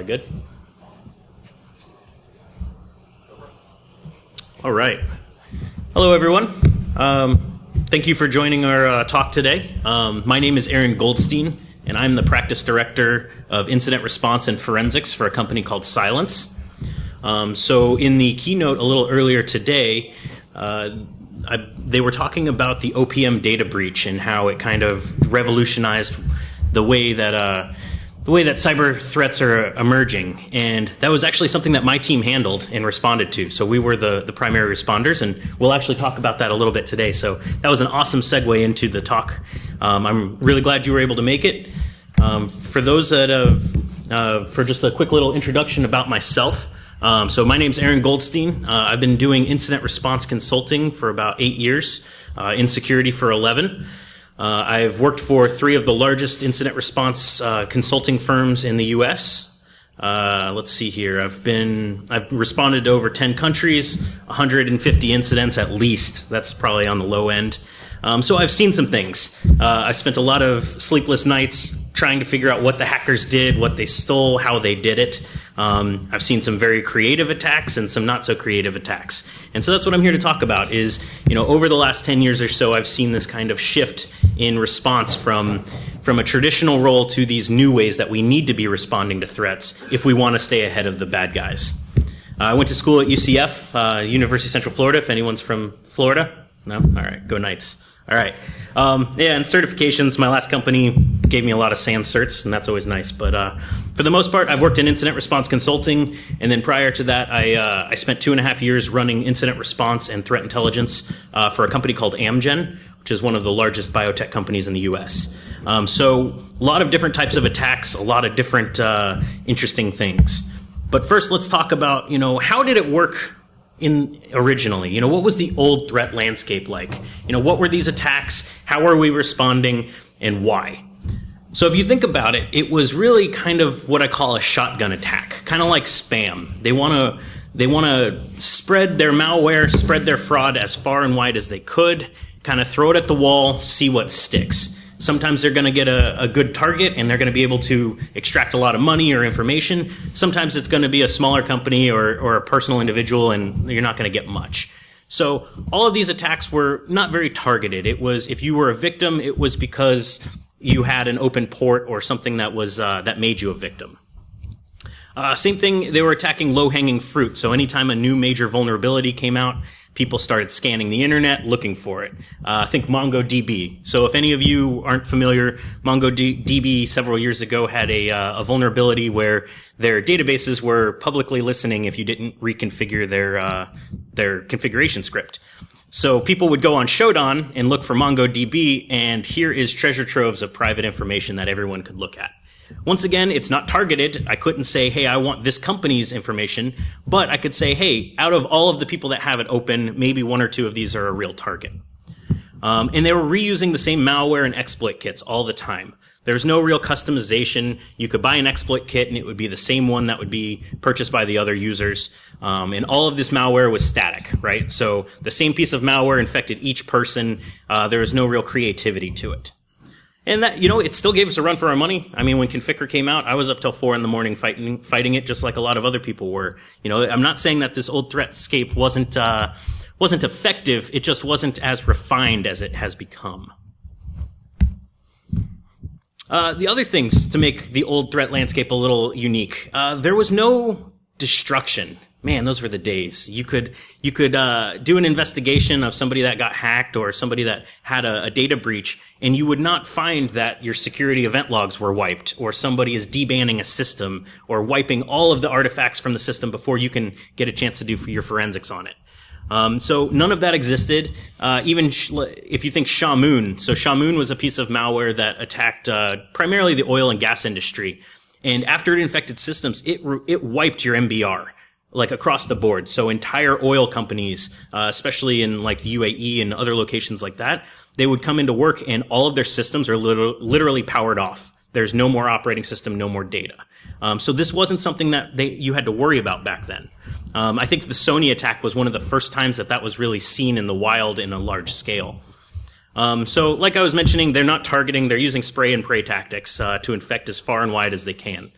good? All right. Hello, everyone. Thank you for joining our talk today. My name is Goldstein, and I'm the practice director of incident response and forensics for a company called Cylance. So in the keynote a little earlier today, they were talking about the OPM data breach and how it kind of revolutionized the way that cyber threats are emerging. And that was actually something that my team handled and responded to. So we were the primary responders, and we'll actually talk about that a little bit today. So that was an awesome segue into the talk. I'm really glad you were able to make it. For those that have, for just a quick little introduction about myself. So my name's Goldstein. I've been doing incident response consulting for about 8 years, in security for 11. I've worked for 3 of the largest incident response consulting firms in the U.S. Let's see here. I've responded to over 10 countries, 150 incidents at least. That's probably on the low end. So I've seen some things. I spent a lot of sleepless nights trying to figure out what the hackers did, what they stole, how they did it. I've seen some very creative attacks and some not so creative attacks. And so that's what I'm here to talk about is, over the last 10 years or so, I've seen this kind of shift in response from a traditional role to these new ways that we need to be responding to threats if we want to stay ahead of the bad guys. I went to school at UCF, University of Central Florida, if anyone's from Florida. No? All right, go Knights. All right. And certifications, my last company gave me a lot of SAM certs, and that's always nice. But for the most part, I've worked in incident response consulting, and then prior to that, I spent 2.5 years running incident response and threat intelligence for a company called ANYCon, which is one of the largest biotech companies in the U.S. So a lot of different types of attacks, a lot of different interesting things. But first, let's talk about, how did it work originally? What was the old threat landscape like? What were these attacks? How are we responding, and why? So if you think about it, it was really kind of what I call a shotgun attack, kind of like spam. They want to spread their malware, spread their fraud as far and wide as they could, kind of throw it at the wall, see what sticks. Sometimes they're going to get a good target and they're going to be able to extract a lot of money or information. Sometimes it's going to be a smaller company or a personal individual and you're not going to get much. So all of these attacks were not very targeted. It was, if you were a victim, it was because you had an open port or something that was that made you a victim. Same thing, they were attacking low-hanging fruit. So anytime a new major vulnerability came out, people started scanning the internet, looking for it. Think MongoDB. So if any of you aren't familiar, MongoDB several years ago had a vulnerability where their databases were publicly listening if you didn't reconfigure their configuration script. So people would go on Shodan and look for MongoDB, and here is treasure troves of private information that everyone could look at. Once again, it's not targeted. I couldn't say, hey, I want this company's information, but I could say, hey, out of all of the people that have it open, maybe 1 or 2 of these are a real target. And they were reusing the same malware and exploit kits all the time. There's no real customization. You could buy an exploit kit and it would be the same one that would be purchased by the other users. And all of this malware was static, right? So the same piece of malware infected each person. There was no real creativity to it. And that, it still gave us a run for our money. I mean, when Conficker came out, I was up till 4 a.m. fighting it, just like a lot of other people were. I'm not saying that this old threatscape wasn't effective. It just wasn't as refined as it has become. The other things to make the old threat landscape a little unique, there was no destruction. Man, those were the days. You could do an investigation of somebody that got hacked or somebody that had a data breach, and you would not find that your security event logs were wiped or somebody is debanning a system or wiping all of the artifacts from the system before you can get a chance to do your forensics on it. So none of that existed. Even if you think Shamoon. So Shamoon was a piece of malware that attacked primarily the oil and gas industry. And after it infected systems, it wiped your MBR. Like across the board. So entire oil companies, especially in like the UAE and other locations like that, they would come into work and all of their systems are literally powered off. There's no more operating system, no more data. So this wasn't something that you had to worry about back then. I think the Sony attack was one of the first times that was really seen in the wild in a large scale. So like I was mentioning, they're not targeting, they're using spray and pray tactics to infect as far and wide as they can.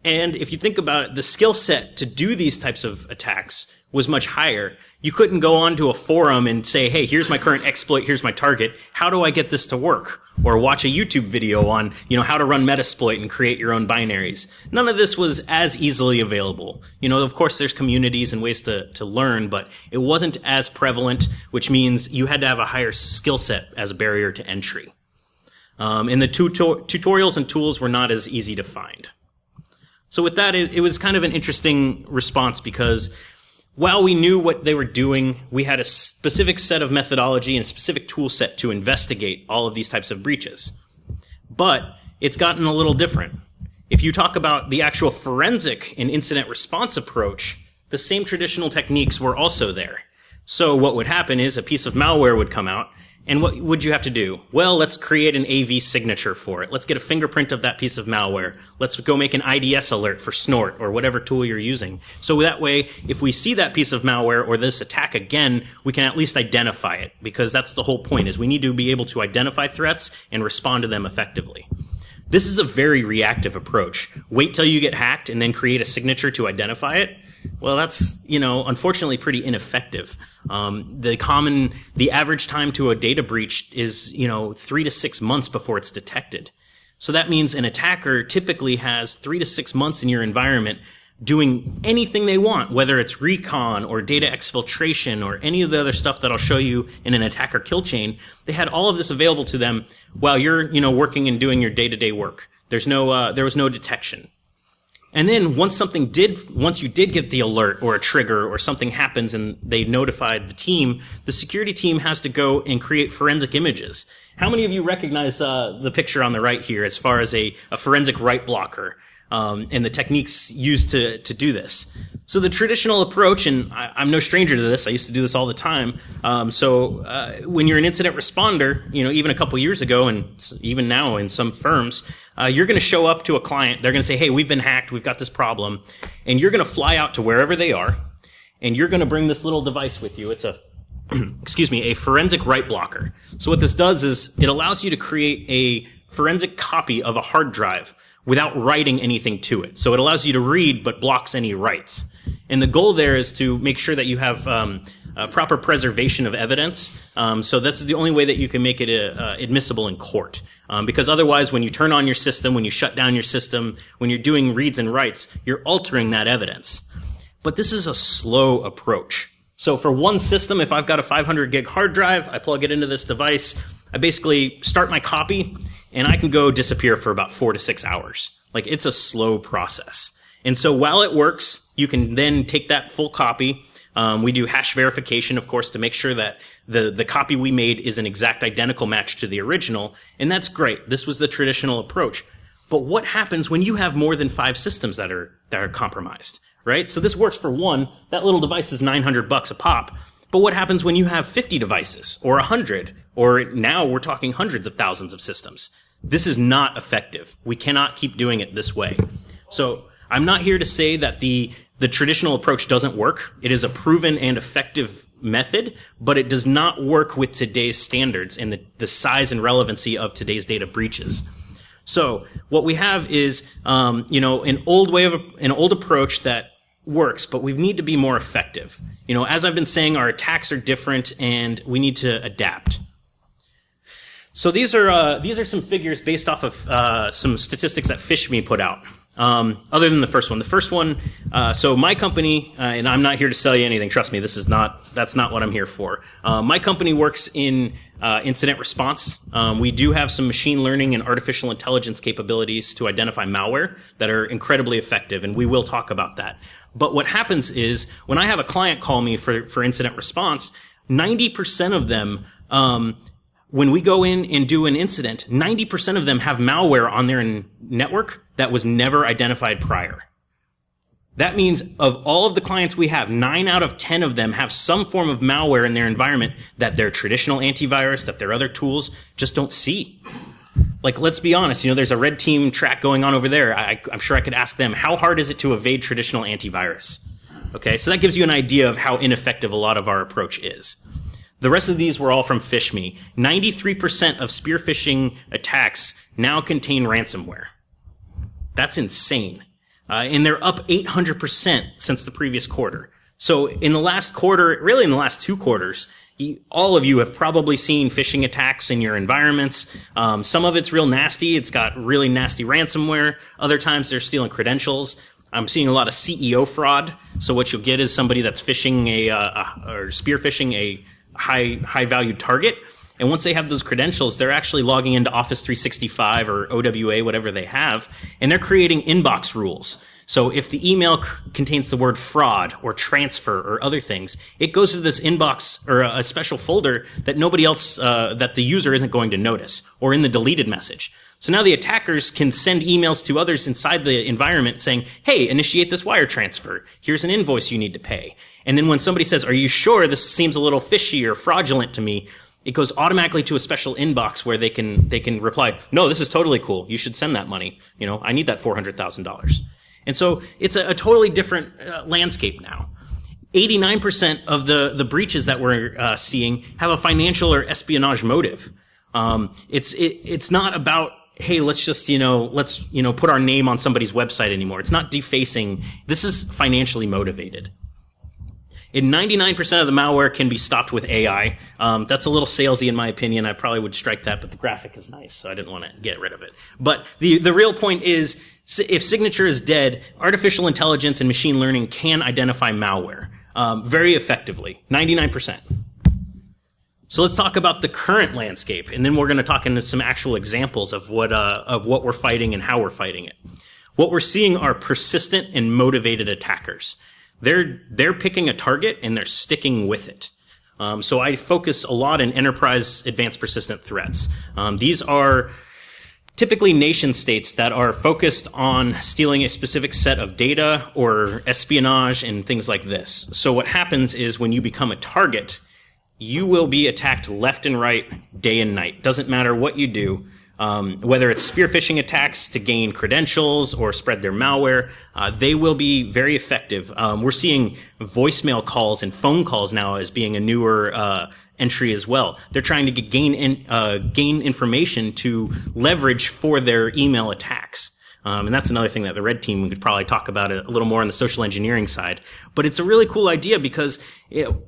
And if you think about it, the skill set to do these types of attacks was much higher. You couldn't go onto a forum and say, hey, here's my current exploit, here's my target. How do I get this to work? Or watch a YouTube video on, how to run Metasploit and create your own binaries. None of this was as easily available. Of course, there's communities and ways to learn, but it wasn't as prevalent, which means you had to have a higher skill set as a barrier to entry. And the tutorials and tools were not as easy to find. So with that, it was kind of an interesting response because while we knew what they were doing, we had a specific set of methodology and a specific tool set to investigate all of these types of breaches. But it's gotten a little different. If you talk about the actual forensic and incident response approach, the same traditional techniques were also there. So what would happen is a piece of malware would come out, and what would you have to do? Well, let's create an AV signature for it. Let's get a fingerprint of that piece of malware. Let's go make an IDS alert for Snort or whatever tool you're using. So that way, if we see that piece of malware or this attack again, we can at least identify it, because that's the whole point, is we need to be able to identify threats and respond to them effectively. This is a very reactive approach. Wait till you get hacked and then create a signature to identify it. Well, that's, unfortunately pretty ineffective. The average time to a data breach is, 3 to 6 months before it's detected. So that means an attacker typically has 3 to 6 months in your environment doing anything they want, whether it's recon or data exfiltration or any of the other stuff that I'll show you in an attacker kill chain. They had all of this available to them while you're, working and doing your day-to-day work. There was no detection. And then once you did get the alert or a trigger or something happens and they notified the team, the security team has to go and create forensic images. How many of you recognize the picture on the right here as far as a forensic write blocker and the techniques used to do this? So the traditional approach, and I'm no stranger to this, I used to do this all the time. When you're an incident responder, even a couple years ago and even now in some firms, you're going to show up to a client. They're going to say, hey, we've been hacked. We've got this problem. And you're going to fly out to wherever they are. And you're going to bring this little device with you. It's a forensic write blocker. So what this does is it allows you to create a forensic copy of a hard drive without writing anything to it. So it allows you to read but blocks any writes. And the goal there is to make sure that you have proper preservation of evidence. So this is the only way that you can make it admissible in court. Because otherwise, when you turn on your system, when you shut down your system, when you're doing reads and writes, you're altering that evidence. But this is a slow approach. So for one system, if I've got a 500 gig hard drive, I plug it into this device, I basically start my copy, and I can go disappear for about 4 to 6 hours. Like, it's a slow process. And so while it works, you can then take that full copy. We do hash verification, of course, to make sure that the copy we made is an exact identical match to the original. And that's great. This was the traditional approach. But what happens when you have more than 5 systems that are compromised, right? So this works for one. That little device is $900 a pop. But what happens when you have 50 devices or 100, or now we're talking hundreds of thousands of systems? This is not effective. We cannot keep doing it this way. So I'm not here to say that the traditional approach doesn't work. It is a proven and effective method, but it does not work with today's standards and the size and relevancy of today's data breaches. So what we have is, an old approach that works, but we need to be more effective. As I've been saying, our attacks are different and we need to adapt. So these are some figures based off of some statistics that PhishMe put out. Other than the first one. The first one, so my company, and I'm not here to sell you anything, trust me, that's not what I'm here for. My company works in incident response. We do have some machine learning and artificial intelligence capabilities to identify malware that are incredibly effective, and we will talk about that. But what happens is, when I have a client call me for incident response, 90% of them, when we go in and do an incident, 90% of them have malware on their network that was never identified prior. That means of all of the clients we have, 9 out of 10 of them have some form of malware in their environment that their traditional antivirus, that their other tools just don't see. Like, let's be honest, there's a red team track going on over there. I'm sure I could ask them, how hard is it to evade traditional antivirus? Okay, so that gives you an idea of how ineffective a lot of our approach is. The rest of these were all from PhishMe. 93% of spear phishing attacks now contain ransomware. That's insane. and they're up 800% since the previous quarter. So in the last quarter, really in the last 2 quarters, all of you have probably seen phishing attacks in your environments. Some of it's real nasty. It's got really nasty ransomware. Other times they're stealing credentials. I'm seeing a lot of CEO fraud. So what you'll get is somebody that's phishing or spear phishing a high value target. And once they have those credentials, they're actually logging into Office 365 or OWA, whatever they have, and they're creating inbox rules. So if the email contains the word fraud or transfer or other things, it goes to this inbox or a special folder that nobody else, that the user isn't going to notice, or in the deleted message. So now the attackers can send emails to others inside the environment saying, hey, initiate this wire transfer. Here's an invoice you need to pay. And then when somebody says, are you sure this seems a little fishy or fraudulent to me? It goes automatically to a special inbox where they can reply, no, this is totally cool. You should send that money. I need that $400,000. And so it's a totally different landscape now. 89% of the breaches that we're seeing have a financial or espionage motive. It's not about, hey, let's just, put our name on somebody's website anymore. It's not defacing. This is financially motivated. And 99% of the malware can be stopped with AI. That's a little salesy in my opinion. I probably would strike that, but the graphic is nice, so I didn't want to get rid of it. But the real point is, if signature is dead, artificial intelligence and machine learning can identify malware very effectively, 99%. So let's talk about the current landscape, and then we're going to talk into some actual examples of what we're fighting and how we're fighting it. What we're seeing are persistent and motivated attackers. They're picking a target and they're sticking with it. So I focus a lot in enterprise advanced persistent threats. These are typically nation states that are focused on stealing a specific set of data or espionage and things like this. So what happens is when you become a target, you will be attacked left and right, day and night. Doesn't matter what you do. Whether it's spear phishing attacks to gain credentials or spread their malware, they will be very effective. We're seeing voicemail calls and phone calls now as being a newer entry as well. They're trying to gain information to leverage for their email attacks. And that's another thing that the red team could probably talk about a little more on the social engineering side. But it's a really cool idea because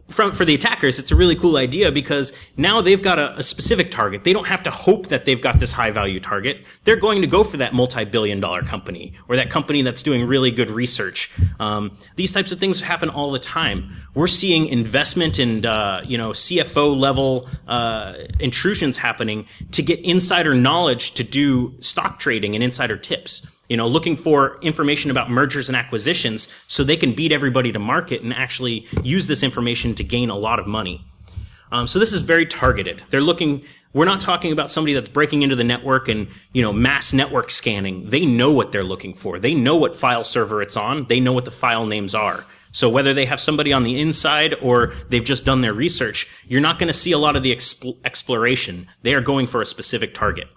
for the attackers, it's a really cool idea because now they've got a specific target. They don't have to hope that they've got this high value target. They're going to go for that multi-billion-dollar company or that company that's doing really good research. These types of things happen all the time. We're seeing investment and CFO level intrusions happening to get insider knowledge to do stock trading and insider tips. Looking for information about mergers and acquisitions so they can beat everybody to market and actually use this information to gain a lot of money. So this is very targeted. We're not talking about somebody that's breaking into the network and, mass network scanning. They know what they're looking for. They know what file server it's on. They know what the file names are. So whether they have somebody on the inside or they've just done their research, you're not going to see a lot of the exploration. They are going for a specific target.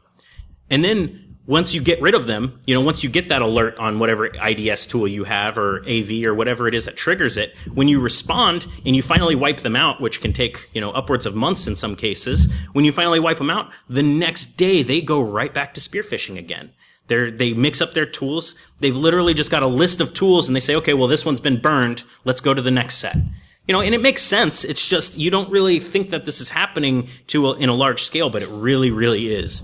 And then once you get rid of them, once you get that alert on whatever IDS tool you have or AV or whatever it is that triggers it, when you respond and you finally wipe them out, which can take, upwards of months in some cases, when you finally wipe them out, the next day they go right back to spear phishing again. They mix up their tools. They've literally just got a list of tools and they say, okay, well, this one's been burned. Let's go to the next set. And it makes sense. It's just, you don't really think that this is happening in a large scale, but it really, really is.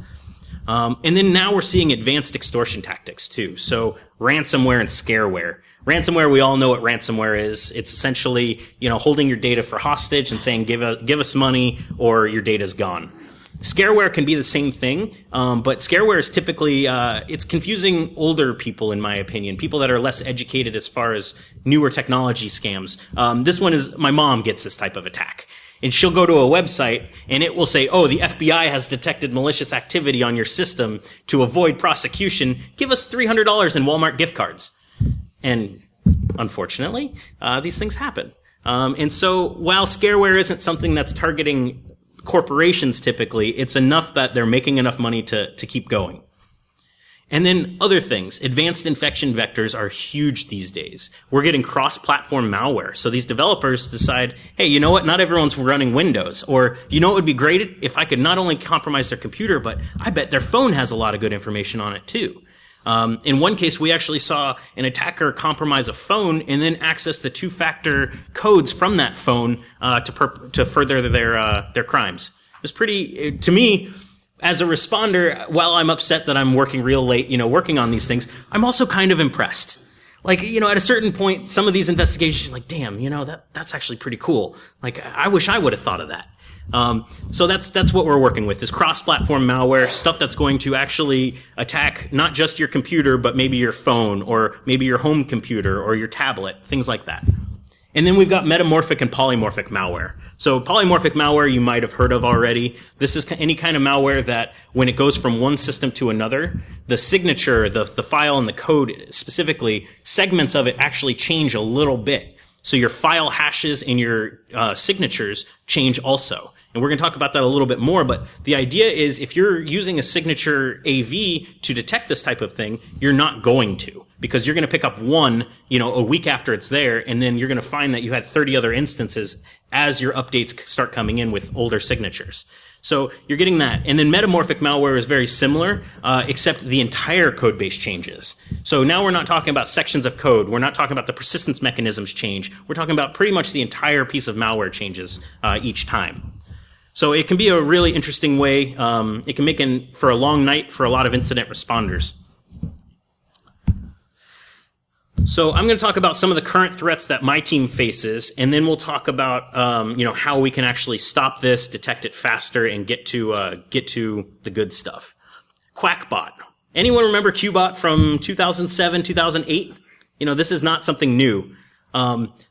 And then now we're seeing advanced extortion tactics too. So ransomware and scareware. Ransomware, we all know what ransomware is. It's essentially, holding your data for hostage and saying, give us money or your data's gone. Scareware can be the same thing, but scareware is typically, it's confusing older people, in my opinion, people that are less educated as far as newer technology scams. This one is, my mom gets this type of attack. And she'll go to a website and it will say, oh, the FBI has detected malicious activity on your system. To avoid prosecution, give us $300 in Walmart gift cards. And unfortunately, these things happen. And so while scareware isn't something that's targeting corporations typically, it's enough that they're making enough money to keep going. And then other things. Advanced infection vectors are huge these days. We're getting cross-platform malware. So these developers decide, hey, you know what? Not everyone's running Windows. Or, it would be great if I could not only compromise their computer, but I bet their phone has a lot of good information on it too. In one case, we actually saw an attacker compromise a phone and then access the two-factor codes from that phone to further their crimes. It was pretty, to me, as a responder, while I'm upset that I'm working real late, working on these things, I'm also kind of impressed. Like, at a certain point, some of these investigations, you're like, damn, that's actually pretty cool. Like, I wish I would have thought of that. So that's what we're working with, is cross-platform malware, stuff that's going to actually attack not just your computer, but maybe your phone, or maybe your home computer, or your tablet, things like that. And then we've got metamorphic and polymorphic malware. So polymorphic malware you might have heard of already. This is any kind of malware that when it goes from one system to another, the signature, the file and the code specifically, segments of it actually change a little bit. So your file hashes and your signatures change also. And we're going to talk about that a little bit more, but the idea is if you're using a signature AV to detect this type of thing, you're not going to, because you're going to pick up one, a week after it's there, and then you're going to find that you had 30 other instances as your updates start coming in with older signatures. So you're getting that. And then metamorphic malware is very similar, except the entire code base changes. So now we're not talking about sections of code. We're not talking about the persistence mechanisms change. We're talking about pretty much the entire piece of malware changes each time. So it can be a really interesting way. It can make for a long night for a lot of incident responders. So I'm going to talk about some of the current threats that my team faces, and then we'll talk about how we can actually stop this, detect it faster, and get to the good stuff. QuackBot. Anyone remember QBot from 2007, 2008? This is not something new.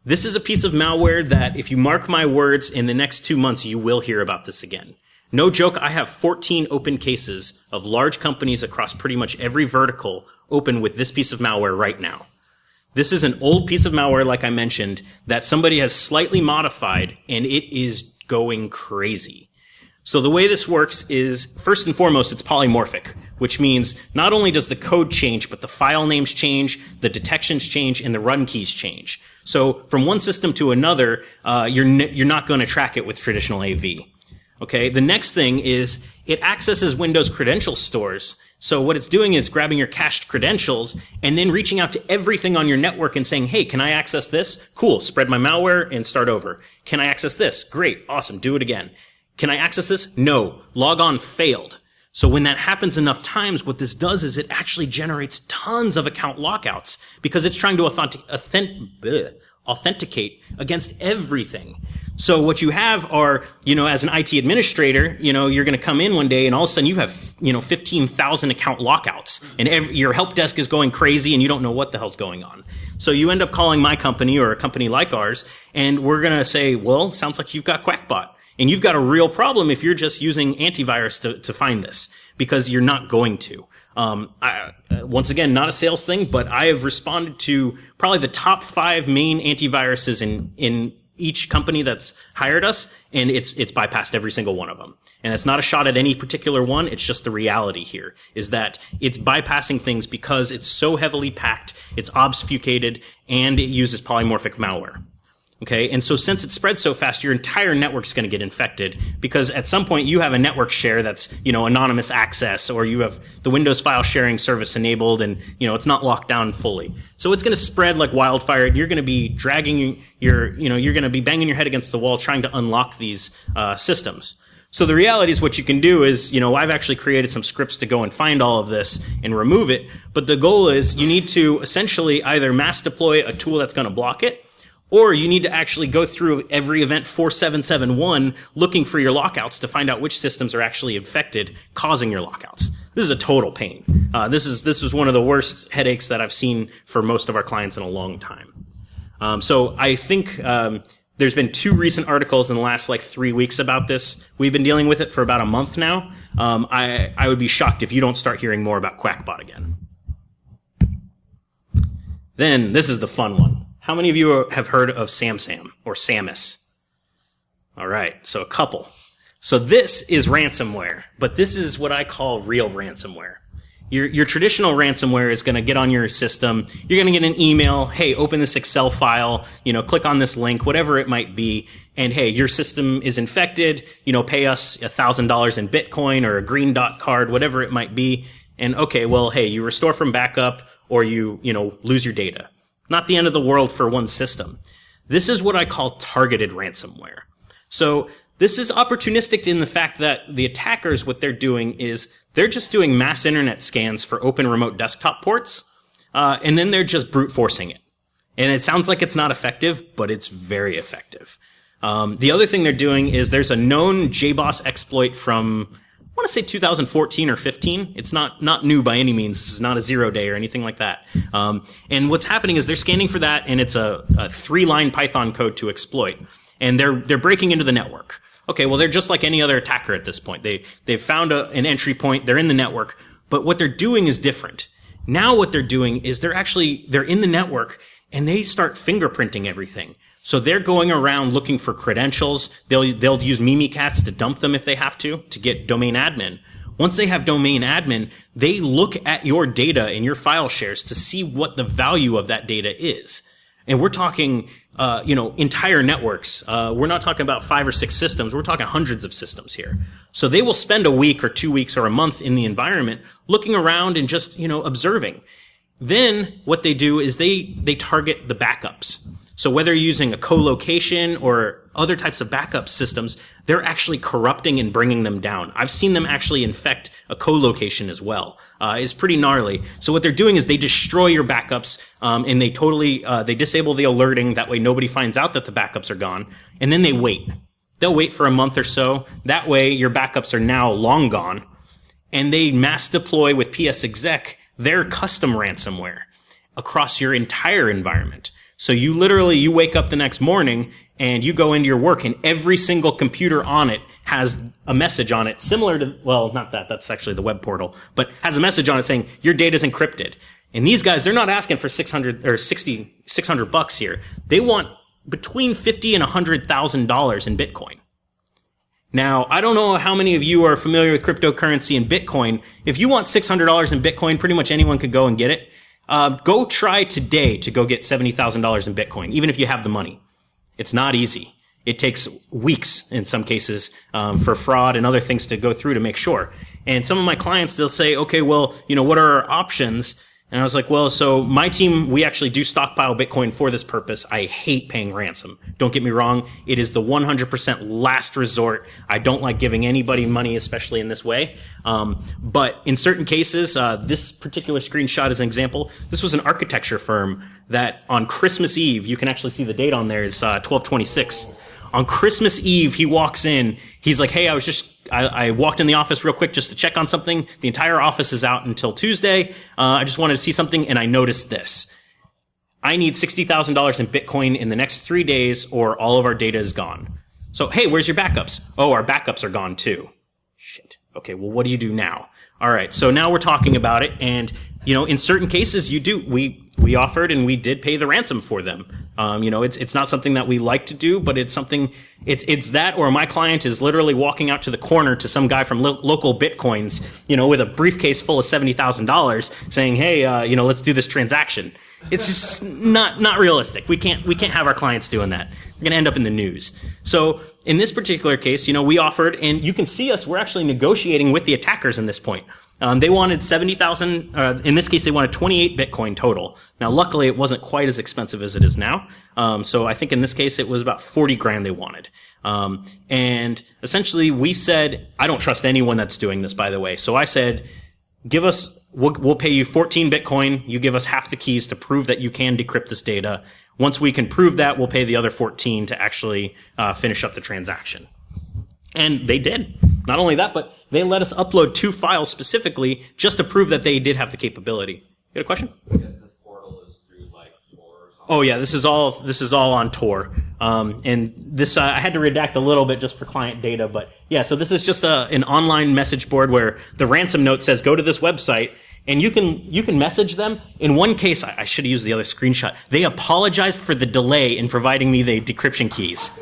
This is a piece of malware that, if you mark my words, in the next 2 months you will hear about this again. No joke, I have 14 open cases of large companies across pretty much every vertical open with this piece of malware right now. This is an old piece of malware, like I mentioned, that somebody has slightly modified, and it is going crazy. So the way this works is, first and foremost, it's polymorphic, which means not only does the code change, but the file names change, the detections change, and the run keys change. So from one system to another, you're not going to track it with traditional AV. Okay, the next thing is it accesses Windows credential stores. So what it's doing is grabbing your cached credentials and then reaching out to everything on your network and saying, hey, can I access this? Cool, spread my malware and start over. Can I access this? Great, awesome, do it again. Can I access this? No, log on failed. So when that happens enough times, what this does is it actually generates tons of account lockouts because it's trying to authenticate against everything. So what you have are, as an IT administrator, you're going to come in one day and all of a sudden you have, 15,000 account lockouts and your help desk is going crazy and you don't know what the hell's going on. So you end up calling my company or a company like ours and we're going to say, well, sounds like you've got QuackBot. And you've got a real problem if you're just using antivirus to find this, because you're not going to. Once again, not a sales thing, but I have responded to probably the top 5 main antiviruses in each company that's hired us, and it's bypassed every single one of them. And it's not a shot at any particular one, it's just the reality here, is that it's bypassing things because it's so heavily packed, it's obfuscated, and it uses polymorphic malware. Okay, and so since it spreads so fast, your entire network's going to get infected because at some point you have a network share that's, anonymous access, or you have the Windows file sharing service enabled and, it's not locked down fully. So it's going to spread like wildfire. You're going to be dragging you're going to be banging your head against the wall trying to unlock these systems. So the reality is what you can do is, I've actually created some scripts to go and find all of this and remove it. But the goal is you need to essentially either mass deploy a tool that's going to block it, or you need to actually go through every event 4771 looking for your lockouts to find out which systems are actually infected, causing your lockouts. This is a total pain. This is one of the worst headaches that I've seen for most of our clients in a long time. So I think there's been 2 recent articles in the last 3 weeks about this. We've been dealing with it for about a month now. I would be shocked if you don't start hearing more about QuackBot again. Then this is the fun one. How many of you have heard of SamSam or Samus? All right, so a couple. So this is ransomware, but this is what I call real ransomware. Your traditional ransomware is going to get on your system. You're going to get an email, hey, open this Excel file, click on this link, whatever it might be, and hey, your system is infected, pay us $1,000 in Bitcoin or a green dot card, whatever it might be, And okay, well, hey, you restore from backup or you lose your data. Not the end of the world for one system. This is what I call targeted ransomware. So this is opportunistic in the fact that the attackers, what they're doing is they're just doing mass internet scans for open remote desktop ports, and then they're just brute forcing it. And it sounds like it's not effective, but it's very effective. The other thing they're doing is there's a known JBoss exploit from, I want to say 2014 or 15. It's not new by any means. This is not a 0-day or anything like that. And what's happening is they're scanning for that, and it's a 3-line Python code to exploit. And they're breaking into the network. Okay, well, they're just like any other attacker at this point. They've found an entry point. They're in the network. But what they're doing is different. Now what they're doing is they're in the network, and they start fingerprinting everything. So they're going around looking for credentials. They'll use Mimikatz to dump them if they have to get domain admin. Once they have domain admin, they look at your data and your file shares to see what the value of that data is. And we're talking, entire networks. We're not talking about 5 or 6 systems. We're talking hundreds of systems here. So they will spend a week or 2 weeks or a month in the environment looking around and just, observing. Then what they do is they target the backups. So whether you're using a co-location or other types of backup systems, they're actually corrupting and bringing them down. I've seen them actually infect a co-location as well. It's pretty gnarly. So what they're doing is they destroy your backups, and they disable the alerting. That way nobody finds out that the backups are gone. And then they wait. They'll wait for a month or so. That way your backups are now long gone. And they mass deploy with PSExec their custom ransomware across your entire environment. So you wake up the next morning and you go into your work and every single computer on it has a message on it similar to, well, not that, that's actually the web portal, but has a message on it saying your data's encrypted. And these guys, they're not asking for $600 bucks here. They want between $50,000 and $100,000 in Bitcoin. Now, I don't know how many of you are familiar with cryptocurrency and Bitcoin. If you want $600 in Bitcoin, pretty much anyone could go and get it. Go try today to go get $70,000 in Bitcoin, even if you have the money. It's not easy. It takes weeks in some cases for fraud and other things to go through to make sure. And some of my clients, they'll say, okay, well, what are our options? And I was like, well, so my team, we actually do stockpile Bitcoin for this purpose. I hate paying ransom. Don't get me wrong. It is the 100% last resort. I don't like giving anybody money, especially in this way. But in certain cases, this particular screenshot is an example. This was an architecture firm that on Christmas Eve, you can actually see the date on there is 12/26. On Christmas Eve, he walks in. He's like, hey, I walked in the office real quick just to check on something. The entire office is out until Tuesday. I just wanted to see something, and I noticed this. I need $60,000 in Bitcoin in the next 3 days, or all of our data is gone. So, hey, where's your backups? Oh, our backups are gone too. Shit. Okay, well, what do you do now? All right, so now we're talking about it, and in certain cases, we offered and we did pay the ransom for them. It's not something that we like to do, but it's something. It's that, or my client is literally walking out to the corner to some guy from local Bitcoins, with a briefcase full of $70,000, saying, "Hey, let's do this transaction." It's just not realistic. We can't have our clients doing that. We're going to end up in the news. So in this particular case, we offered, and you can see us. We're actually negotiating with the attackers in this point. They wanted 70,000. In this case, they wanted 28 Bitcoin total. Now, luckily, it wasn't quite as expensive as it is now. So I think in this case, it was about 40 grand they wanted. And essentially, we said, I don't trust anyone that's doing this, by the way. So I said, we'll pay you 14 Bitcoin. You give us half the keys to prove that you can decrypt this data. Once we can prove that, we'll pay the other 14 to actually finish up the transaction. And they did. Not only that, but they let us upload 2 files specifically just to prove that they did have the capability. You got a question? I guess this portal is through Tor or something. Oh yeah, this is all on Tor. And this I had to redact a little bit just for client data, but yeah, so this is just an online message board where the ransom note says go to this website. And you can message them. In one case, I should have used the other screenshot. They apologized for the delay in providing me the decryption keys.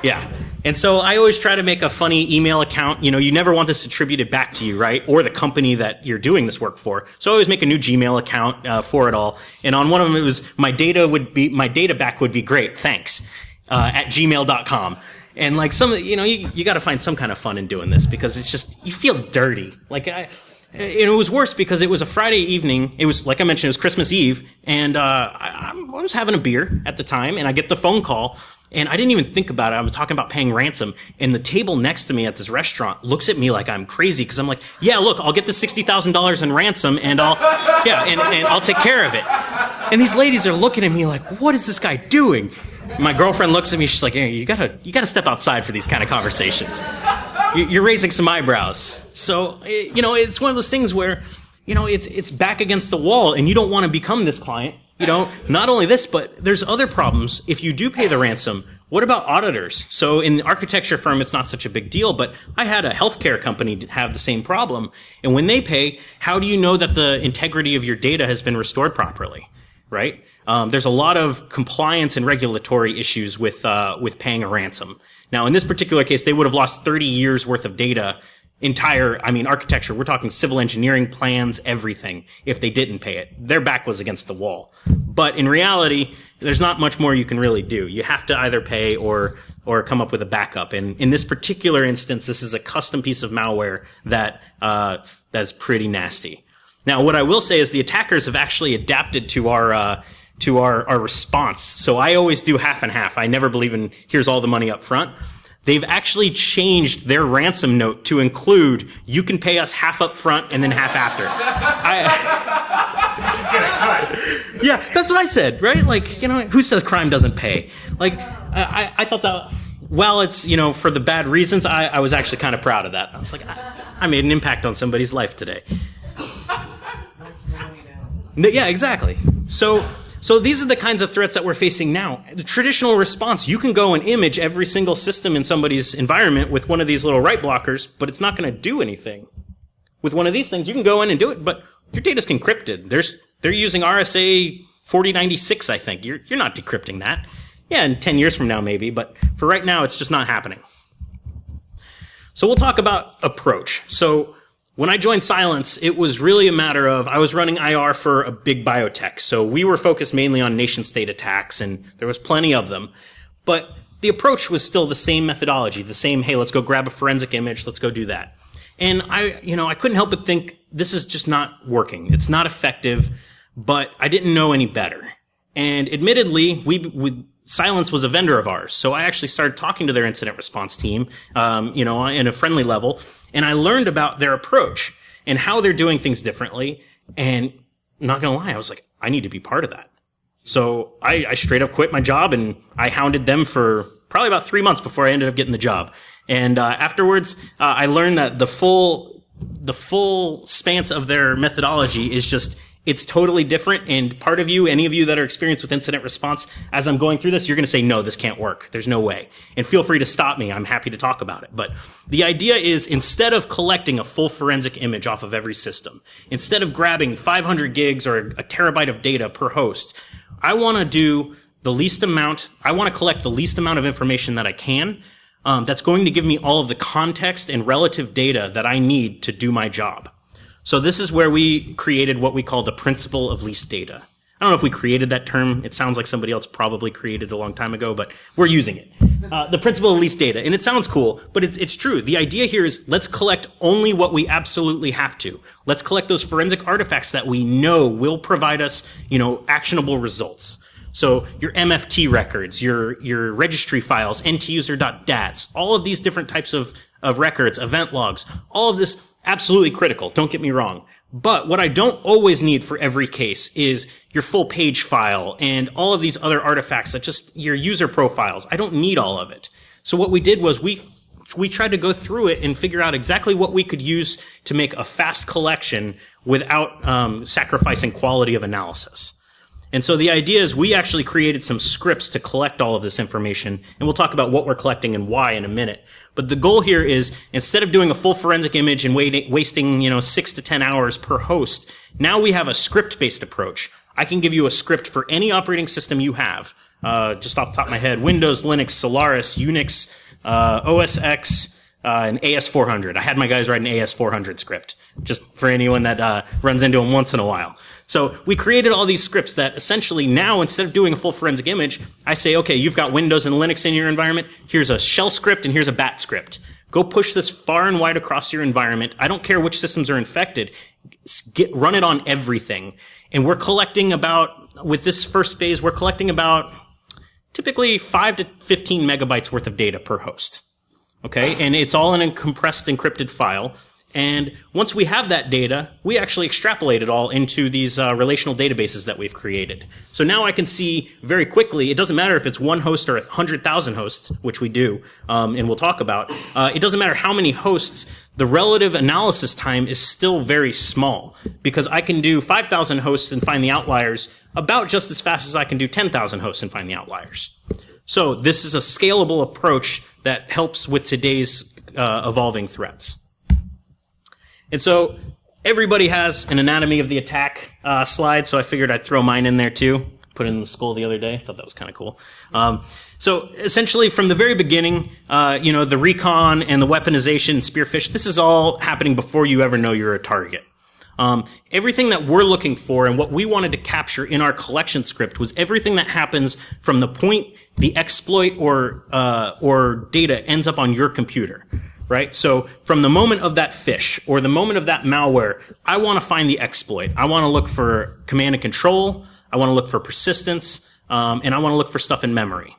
Yeah. And so I always try to make a funny email account. You never want this attributed back to you, right? Or the company that you're doing this work for. So I always make a new Gmail account for it all. And on one of them, it was my data back would be great. Thanks. At gmail.com. And you got to find some kind of fun in doing this because it's just, you feel dirty. And it was worse because it was a Friday evening. It was, like I mentioned, it was Christmas Eve, and I was having a beer at the time, and I get the phone call, and I didn't even think about it. I was talking about paying ransom, and the table next to me at this restaurant looks at me like I'm crazy because I'm like, yeah, look, I'll get the $60,000 in ransom, and I'll take care of it. And these ladies are looking at me like, what is this guy doing? My girlfriend looks at me. She's like, hey, you gotta step outside for these kind of conversations. You're raising some eyebrows. So, it's one of those things where, it's back against the wall, and you don't want to become this client. Not only this, but there's other problems. If you do pay the ransom, what about auditors? So in the architecture firm, it's not such a big deal, but I had a healthcare company have the same problem. And when they pay, how do you know that the integrity of your data has been restored properly? Right? There's a lot of compliance and regulatory issues with paying a ransom. Now, in this particular case, they would have lost 30 years worth of data, architecture. We're talking civil engineering plans, everything, if they didn't pay it. Their back was against the wall. But in reality, there's not much more you can really do. You have to either pay or come up with a backup. And in this particular instance, this is a custom piece of malware that's pretty nasty. Now, what I will say is the attackers have actually adapted to our response. So I always do half and half. I never believe in here's all the money up front. They've actually changed their ransom note to include you can pay us half up front and then half after. Yeah, that's what I said, right? Like, who says crime doesn't pay? Like, I thought that, well, it's, for the bad reasons, I was actually kind of proud of that. I was like, I made an impact on somebody's life today. Yeah, exactly. So these are the kinds of threats that we're facing now. The traditional response, you can go and image every single system in somebody's environment with one of these little write blockers, but it's not going to do anything. With one of these things, you can go in and do it, but your data's encrypted. They're using RSA 4096, I think. You're not decrypting that. Yeah, in 10 years from now, maybe, but for right now, it's just not happening. So we'll talk about approach. So when I joined Cylance, it was really a matter of, I was running IR for a big biotech. So we were focused mainly on nation state attacks, and there was plenty of them. But the approach was still the same methodology, the same, hey, let's go grab a forensic image, let's go do that. And I couldn't help but think, this is just not working. It's not effective, but I didn't know any better. And admittedly, Cylance was a vendor of ours. So I actually started talking to their incident response team, in a friendly level. And I learned about their approach and how they're doing things differently. And not gonna lie, I was like, I need to be part of that. So I straight up quit my job and I hounded them for probably about 3 months before I ended up getting the job. And afterwards, I learned that the full span of their methodology is just, it's totally different. And part of you, any of you that are experienced with incident response, as I'm going through this, you're going to say, no, this can't work. There's no way. And feel free to stop me. I'm happy to talk about it. But the idea is, instead of collecting a full forensic image off of every system, instead of grabbing 500 gigs or a terabyte of data per host, I want to do the least amount. I want to collect the least amount of information that I can. That's going to give me all of the context and relative data that I need to do my job. So this is where we created what we call the principle of least data. I don't know if we created that term. It sounds like somebody else probably created it a long time ago, but we're using it. The principle of least data. And it sounds cool, but it's true. The idea here is, let's collect only what we absolutely have to. Let's collect those forensic artifacts that we know will provide us, actionable results. So your MFT records, your registry files, ntuser.dats, all of these different types of records, event logs, all of this, absolutely critical, don't get me wrong. But what I don't always need for every case is your full page file and all of these other artifacts that just your user profiles. I don't need all of it. So what we did was we tried to go through it and figure out exactly what we could use to make a fast collection without sacrificing quality of analysis. And so the idea is, we actually created some scripts to collect all of this information, and we'll talk about what we're collecting and why in a minute. But the goal here is, instead of doing a full forensic image and wasting 6 to 10 hours per host, now we have a script-based approach. I can give you a script for any operating system you have. Just off the top of my head, Windows, Linux, Solaris, Unix, OS X, and AS400. I had my guys write an AS400 script, just for anyone that runs into them once in a while. So we created all these scripts that essentially now, instead of doing a full forensic image, I say, okay, you've got Windows and Linux in your environment. Here's a shell script and here's a bat script. Go push this far and wide across your environment. I don't care which systems are infected. Run it on everything. And we're collecting with this first phase, we're collecting about typically 5 to 15 megabytes worth of data per host. Okay? And it's all in a compressed, encrypted file. And once we have that data, we actually extrapolate it all into these relational databases that we've created. So now I can see very quickly, it doesn't matter if it's one host or 100,000 hosts, which we do, and we'll talk about. It doesn't matter how many hosts, the relative analysis time is still very small because I can do 5,000 hosts and find the outliers about just as fast as I can do 10,000 hosts and find the outliers. So this is a scalable approach that helps with today's evolving threats. And so everybody has an anatomy of the attack slide, so I figured I'd throw mine in there too. Put it in the skull the other day. I thought that was kind of cool. So essentially from the very beginning, the recon and the weaponization and spearfish, this is all happening before you ever know you're a target. Everything that we're looking for and what we wanted to capture in our collection script was everything that happens from the point the exploit or data ends up on your computer. Right? So from the moment of that phish or the moment of that malware, I want to find the exploit. I want to look for command and control. I want to look for persistence. And I want to look for stuff in memory.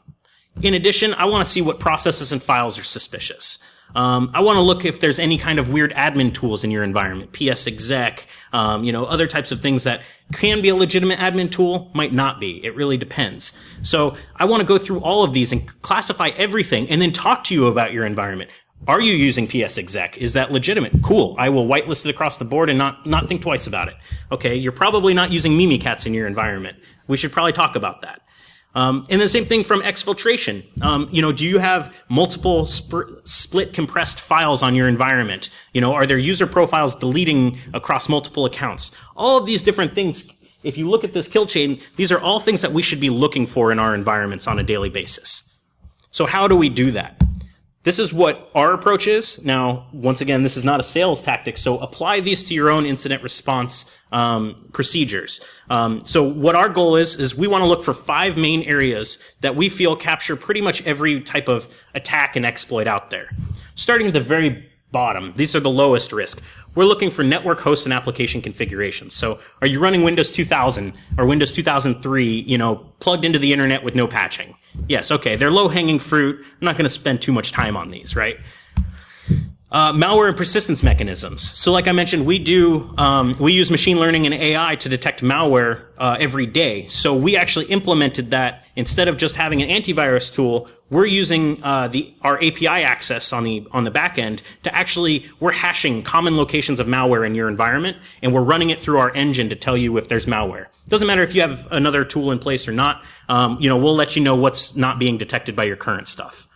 In addition, I want to see what processes and files are suspicious. I want to look if there's any kind of weird admin tools in your environment, psexec, other types of things that can be a legitimate admin tool, might not be. It really depends. So I want to go through all of these and classify everything and then talk to you about your environment. Are you using psexec? Is that legitimate? Cool. I will whitelist it across the board and not think twice about it. Okay, you're probably not using Mimikatz in your environment. We should probably talk about that. And the same thing from exfiltration. Do you have multiple split compressed files on your environment? Are there user profiles deleting across multiple accounts? All of these different things, if you look at this kill chain, these are all things that we should be looking for in our environments on a daily basis. So how do we do that? This is what our approach is. Now, once again, this is not a sales tactic, so apply these to your own incident response procedures. So what our goal is we want to look for 5 main areas that we feel capture pretty much every type of attack and exploit out there. Starting at the very bottom, these are the lowest risk. We're looking for network host and application configurations. So are you running Windows 2000 or Windows 2003, plugged into the internet with no patching? Yes, okay, they're low-hanging fruit. I'm not going to spend too much time on these, right? Malware and persistence mechanisms. So like I mentioned, we use machine learning and AI to detect malware every day. So we actually implemented that instead of just having an antivirus tool. We're using our API access on the back end to we're hashing common locations of malware in your environment, and we're running it through our engine to tell you if there's malware. It doesn't matter if you have another tool in place or not. We'll let you know what's not being detected by your current stuff.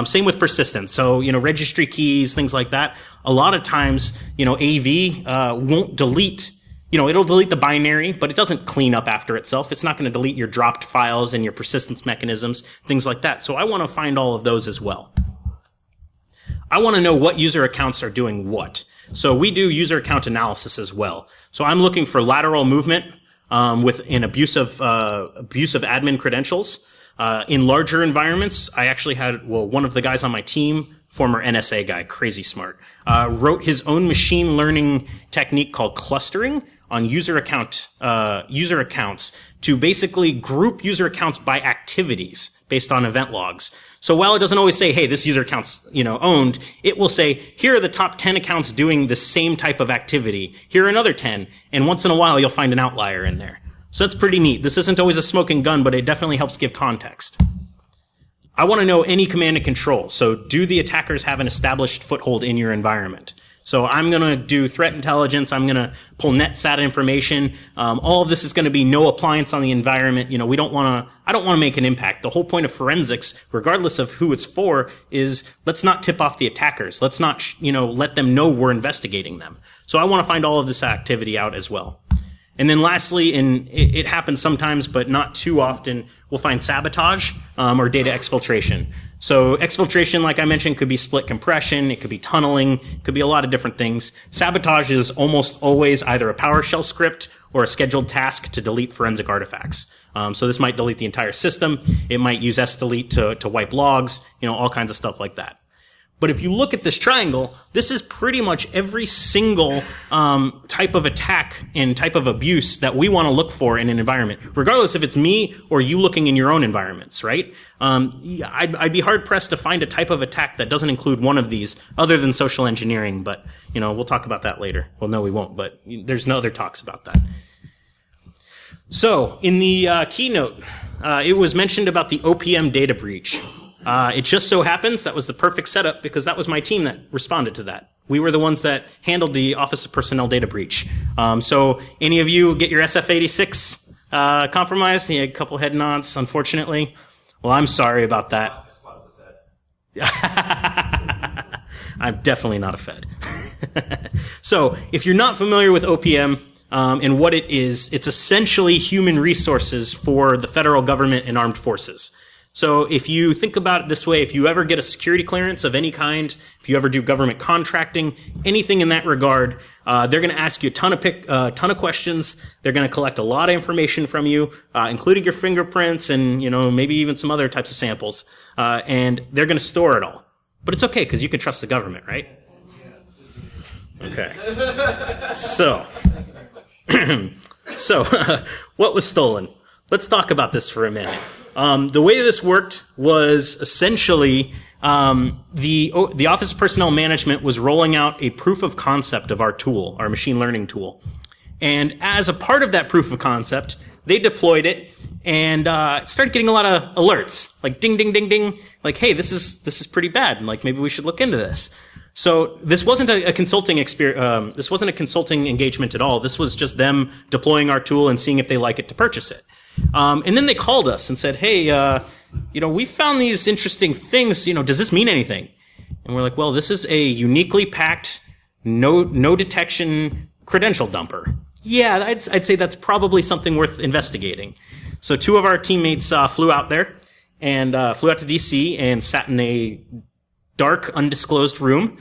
Same with persistence. So, registry keys, things like that. A lot of times, AV won't delete, it'll delete the binary, but it doesn't clean up after itself. It's not going to delete your dropped files and your persistence mechanisms, things like that. So I want to find all of those as well. I want to know what user accounts are doing what. So we do user account analysis as well. So I'm looking for lateral movement with an abusive admin credentials. In larger environments, I actually had, one of the guys on my team, former NSA guy, crazy smart, wrote his own machine learning technique called clustering on user accounts to basically group user accounts by activities based on event logs. So while it doesn't always say, hey, this user account's, owned, it will say, here are the top 10 accounts doing the same type of activity. Here are another 10. And once in a while, you'll find an outlier in there. So that's pretty neat. This isn't always a smoking gun, but it definitely helps give context. I want to know any command and control. So do the attackers have an established foothold in your environment? So I'm going to do threat intelligence. I'm going to pull NetSAT information. All of this is going to be no appliance on the environment. I don't want to make an impact. The whole point of forensics, regardless of who it's for, is let's not tip off the attackers. Let's not, let them know we're investigating them. So I want to find all of this activity out as well. And then lastly, and it happens sometimes, but not too often, we'll find sabotage or data exfiltration. So exfiltration, like I mentioned, could be split compression, it could be tunneling, it could be a lot of different things. Sabotage is almost always either a PowerShell script or a scheduled task to delete forensic artifacts. So this might delete the entire system. It might use sdelete to wipe logs, all kinds of stuff like that. But if you look at this triangle, this is pretty much every single type of attack and type of abuse that we want to look for in an environment, regardless if it's me or you looking in your own environments, right? I'd be hard-pressed to find a type of attack that doesn't include one of these other than social engineering, but, we'll talk about that later. Well, no, we won't, but there's no other talks about that. So, in the keynote, it was mentioned about the OPM data breach. It just so happens that was the perfect setup because that was my team that responded to that. We were the ones that handled the Office of Personnel data breach. So any of you get your SF-86 compromised? Yeah, a couple head nods, unfortunately. Well, I'm sorry about that. I'm definitely not a Fed. So if you're not familiar with OPM and what it is, it's essentially human resources for the federal government and armed forces. So if you think about it this way, if you ever get a security clearance of any kind, if you ever do government contracting, anything in that regard, they're going to ask you a ton of questions. They're going to collect a lot of information from you, including your fingerprints and, maybe even some other types of samples. And they're going to store it all. But it's okay because you can trust the government, right? Okay. So, what was stolen? Let's talk about this for a minute. The way this worked was essentially the Office of Personnel Management was rolling out a proof of concept of our tool, our machine learning tool. And as a part of that proof of concept, they deployed it and started getting a lot of alerts, like ding, ding, ding, ding, like, hey, this is pretty bad, and like maybe we should look into this. So this wasn't a consulting this wasn't a consulting engagement at all. This was just them deploying our tool and seeing if they like it to purchase it. And then they called us and said, hey, we found these interesting things. Does this mean anything? And we're like, well, this is a uniquely packed, no detection credential dumper. Yeah, I'd say that's probably something worth investigating. So 2 of our teammates flew out there and flew out to DC and sat in a dark, undisclosed room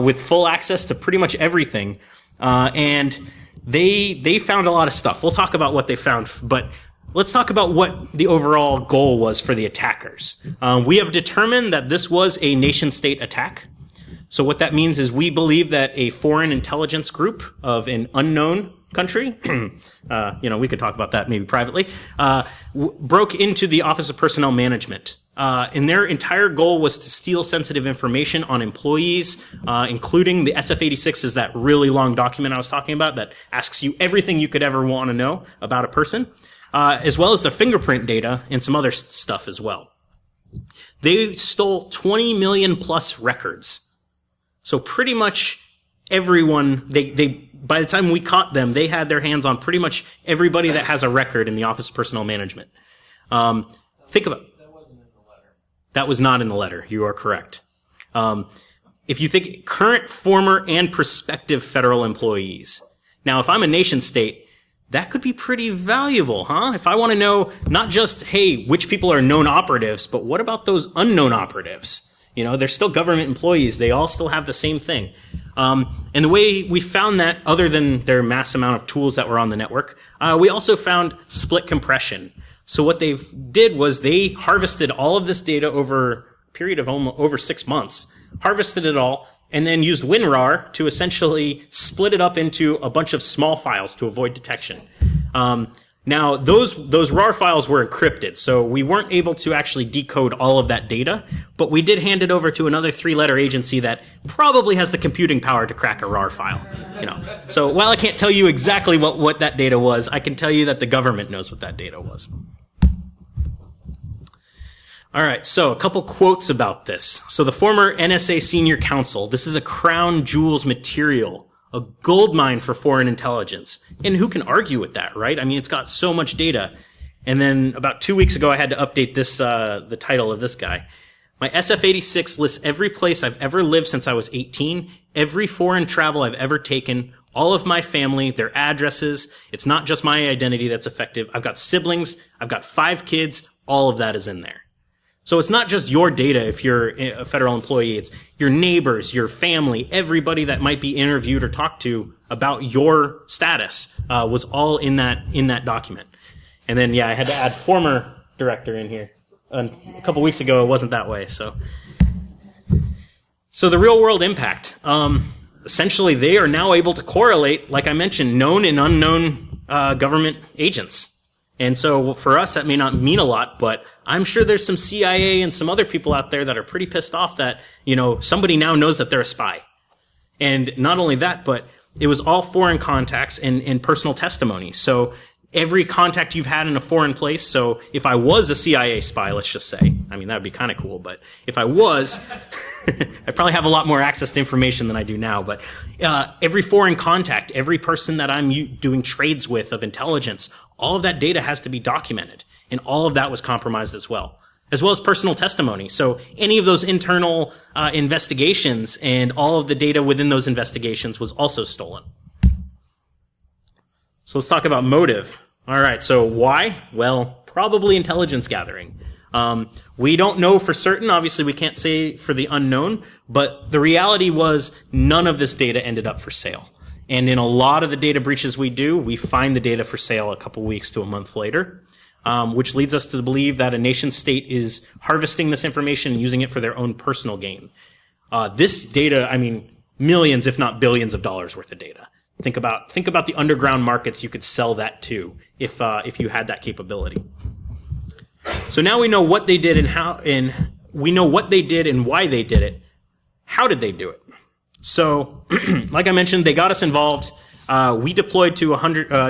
with full access to pretty much everything. And they found a lot of stuff. We'll talk about what they found, but let's talk about what the overall goal was for the attackers. We have determined that this was a nation-state attack. So what that means is we believe that a foreign intelligence group of an unknown country, we could talk about that maybe privately, broke into the Office of Personnel Management. And their entire goal was to steal sensitive information on employees, including the SF-86 is that really long document I was talking about that asks you everything you could ever want to know about a person, as well as their fingerprint data and some other stuff as well. They stole 20 million plus records. So pretty much everyone, they by the time we caught them, they had their hands on pretty much everybody that has a record in the Office of Personnel Management. Think about That wasn't in the letter. That was not in the letter. You are correct. If you think current, former, and prospective federal employees. Now, if I'm a nation state, that could be pretty valuable, huh? If I want to know not just, hey, which people are known operatives, but what about those unknown operatives? They're still government employees. They all still have the same thing. And the way we found that, other than their mass amount of tools that were on the network, we also found split compression. So what they did was they harvested all of this data over a period of over 6 months, harvested it all, and then used WinRAR to essentially split it up into a bunch of small files to avoid detection. Now, those RAR files were encrypted, so we weren't able to actually decode all of that data, but we did hand it over to another 3-letter agency that probably has the computing power to crack a RAR file. So while I can't tell you exactly what that data was, I can tell you that the government knows what that data was. All right, so a couple quotes about this. So the former NSA senior counsel, this is a crown jewels material, a goldmine for foreign intelligence. And who can argue with that, right? I mean, it's got so much data. And then about 2 weeks ago, I had to update this, the title of this guy. My SF-86 lists every place I've ever lived since I was 18, every foreign travel I've ever taken, all of my family, their addresses. It's not just my identity that's effective. I've got siblings. I've got 5 kids. All of that is in there. So it's not just your data if you're a federal employee. It's your neighbors, your family, everybody that might be interviewed or talked to about your status was all in that document. And then, I had to add former director in here. A couple weeks ago, it wasn't that way. So, So the real world impact. Essentially, they are now able to correlate, like I mentioned, known and unknown government agents. And so for us, that may not mean a lot, but I'm sure there's some CIA and some other people out there that are pretty pissed off that, somebody now knows that they're a spy. And not only that, but it was all foreign contacts and personal testimony. So every contact you've had in a foreign place. So if I was a CIA spy, let's just say, that would be kind of cool, but if I was, I probably have a lot more access to information than I do now. But every foreign contact, every person that I'm doing trades with of intelligence, all of that data has to be documented. And all of that was compromised as well as personal testimony. So any of those internal investigations and all of the data within those investigations was also stolen. So let's talk about motive. All right, so why? Well, probably intelligence gathering. We don't know for certain. Obviously, we can't say for the unknown, but the reality was none of this data ended up for sale. And in a lot of the data breaches we do, we find the data for sale a couple weeks to a month later, which leads us to believe that a nation state is harvesting this information and using it for their own personal gain. This data, millions, if not billions of dollars worth of data. Think about the underground markets you could sell that to if you had that capability. So now we know what they did and we know what they did and why they did it. How did they do it? So, like I mentioned, they got us involved. We deployed to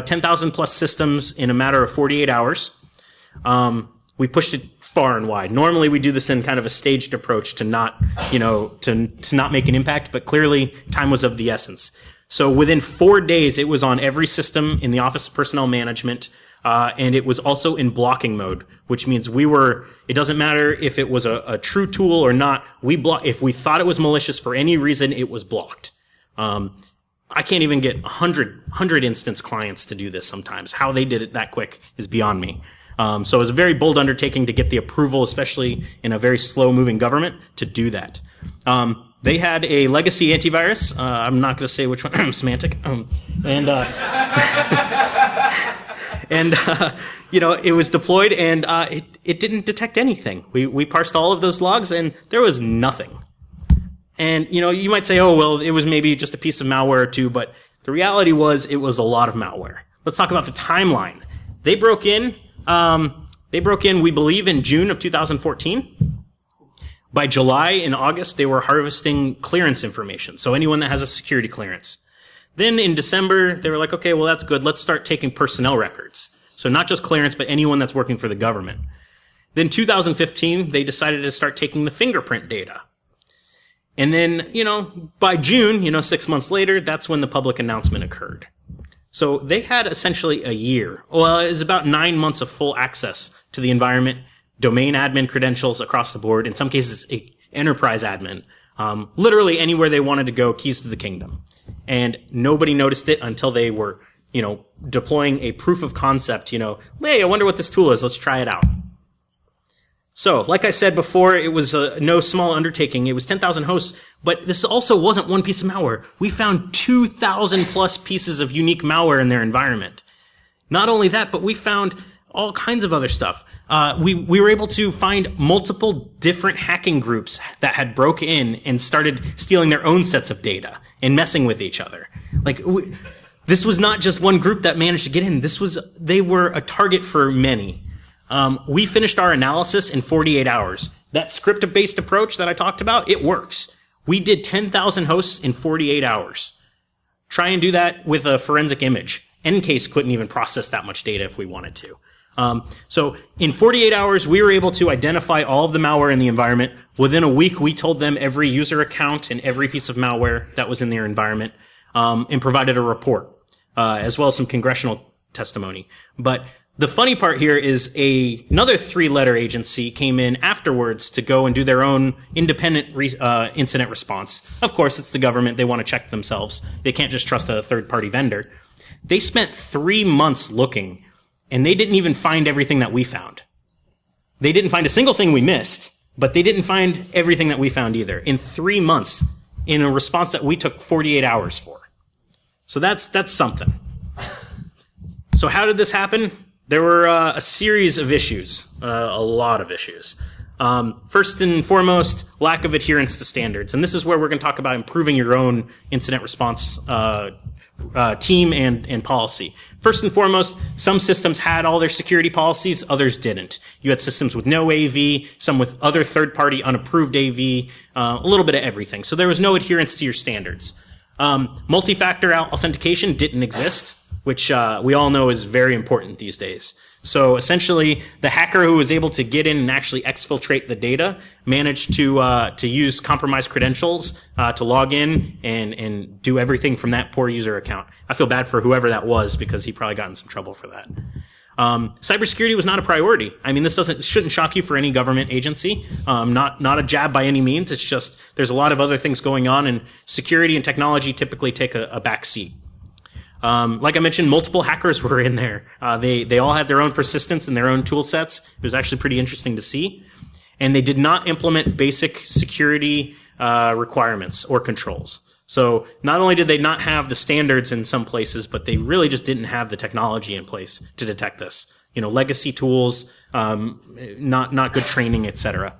10,000 plus systems in a matter of 48 hours. We pushed it far and wide. Normally, we do this in kind of a staged approach to not make an impact, but clearly, time was of the essence. So, within 4 days, it was on every system in the Office of Personnel Management. And it was also in blocking mode, which means it doesn't matter if it was a true tool or not, if we thought it was malicious for any reason, it was blocked. I can't even get 100 instance clients to do this sometimes. How they did it that quick is beyond me. So it was a very bold undertaking to get the approval, especially in a very slow moving government, to do that. They had a legacy antivirus. I'm not going to say which one, Symantec. It was deployed and it didn't detect anything. We parsed all of those logs and there was nothing. And, you might say, oh, well, it was maybe just a piece of malware or two, but the reality was it was a lot of malware. Let's talk about the timeline. They broke in, we believe, in June of 2014. By July and August, they were harvesting clearance information. So anyone that has a security clearance. Then in December, they were like, okay, well, that's good. Let's start taking personnel records. So not just clearance, but anyone that's working for the government. Then 2015, they decided to start taking the fingerprint data. And then, by June, 6 months later, that's when the public announcement occurred. So they had essentially a year. Well, it was about 9 months of full access to the environment, domain admin credentials across the board, in some cases, enterprise admin, literally anywhere they wanted to go, keys to the kingdom. And nobody noticed it until they were, deploying a proof of concept, hey, I wonder what this tool is. Let's try it out. So, like I said before, it was no small undertaking. It was 10,000 hosts, but this also wasn't one piece of malware. We found 2,000 plus pieces of unique malware in their environment. Not only that, but we found all kinds of other stuff. We were able to find multiple different hacking groups that had broke in and started stealing their own sets of data and messing with each other. This was not just one group that managed to get in. They were a target for many. We finished our analysis in 48 hours. That script-based approach that I talked about, it works. We did 10,000 hosts in 48 hours. Try and do that with a forensic image. EnCase couldn't even process that much data if we wanted to. So in 48 hours, we were able to identify all of the malware in the environment. Within a week, we told them every user account and every piece of malware that was in their environment, and provided a report, as well as some congressional testimony. But the funny part here is another 3-letter agency came in afterwards to go and do their own independent incident response. Of course, it's the government. They want to check themselves. They can't just trust a third-party vendor. They spent 3 months looking, and they didn't even find everything that we found. They didn't find a single thing we missed, but they didn't find everything that we found either in 3 months in a response that we took 48 hours for. So that's something. So how did this happen? There were a series of issues, a lot of issues. First and foremost, lack of adherence to standards. And this is where we're going to talk about improving your own incident response team and policy. First and foremost, some systems had all their security policies, others didn't. You had systems with no AV, some with other third-party unapproved AV, a little bit of everything. So there was no adherence to your standards. Multi-factor authentication didn't exist, which we all know is very important these days. So essentially, the hacker who was able to get in and actually exfiltrate the data managed to use compromised credentials to log in and do everything from that poor user account. I feel bad for whoever that was because he probably got in some trouble for that. Cybersecurity was not a priority. I mean, this shouldn't shock you for any government agency. Not a jab by any means. It's just there's a lot of other things going on, and security and technology typically take a back seat. Like I mentioned, multiple hackers were in there. They all had their own persistence and their own tool sets. It was actually pretty interesting to see. And they did not implement basic security requirements or controls. So not only did they not have the standards in some places, but they really just didn't have the technology in place to detect this. Legacy tools, not good training, etc.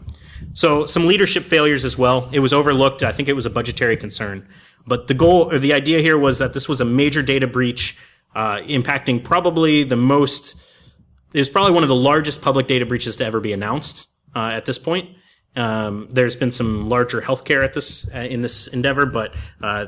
So some leadership failures as well. It was overlooked. I think it was a budgetary concern. But the goal or the idea here was that this was a major data breach, impacting probably it was probably one of the largest public data breaches to ever be announced at this point. There's been some larger healthcare in this endeavor, but